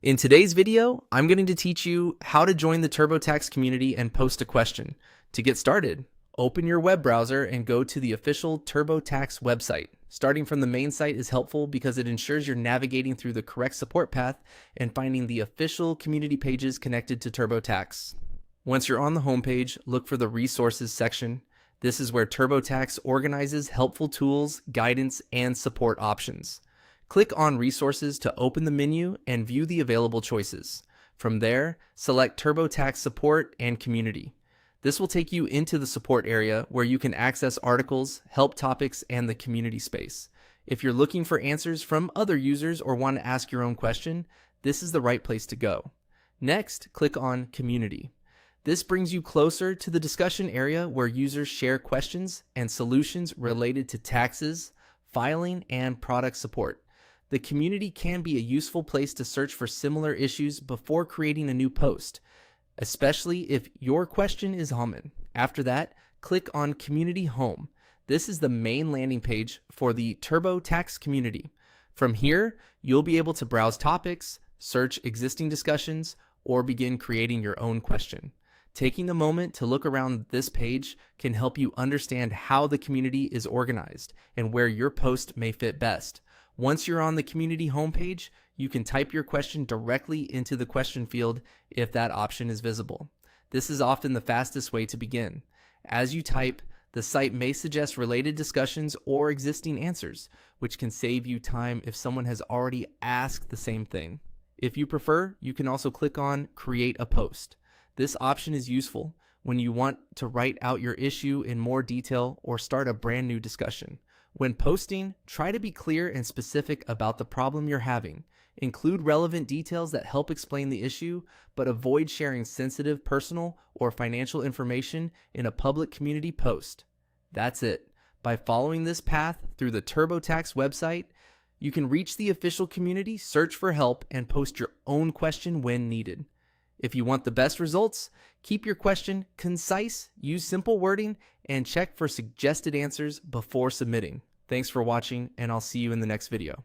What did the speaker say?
In today's video, I'm going to teach you how to join the TurboTax community and post a question. To get started, open your web browser and go to the official TurboTax website. Starting from the main site is helpful because it ensures you're navigating through the correct support path and finding the official community pages connected to TurboTax. Once you're on the homepage, look for the resources section. This is where TurboTax organizes helpful tools, guidance, and support options. Click on Resources to open the menu and view the available choices. From there, select TurboTax Support and Community. This will take you into the support area where you can access articles, help topics, and the community space. If you're looking for answers from other users or want to ask your own question, this is the right place to go. Next, click on Community. This brings you closer to the discussion area where users share questions and solutions related to taxes, filing, and product support. The community can be a useful place to search for similar issues before creating a new post, especially if your question is common. After that, click on Community Home. This is the main landing page for the TurboTax community. From here, you'll be able to browse topics, search existing discussions, or begin creating your own question. Taking a moment to look around this page can help you understand how the community is organized and where your post may fit best. Once you're on the community homepage, you can type your question directly into the question field if that option is visible. This is often the fastest way to begin. As you type, the site may suggest related discussions or existing answers, which can save you time if someone has already asked the same thing. If you prefer, you can also click on Create a Post. This option is useful when you want to write out your issue in more detail or start a brand new discussion. When posting, try to be clear and specific about the problem you're having. Include relevant details that help explain the issue, but avoid sharing sensitive personal or financial information in a public community post. That's it. By following this path through the TurboTax website, you can reach the official community, search for help, and post your own question when needed. If you want the best results, keep your question concise, use simple wording, and check for suggested answers before submitting. Thanks for watching, and I'll see you in the next video.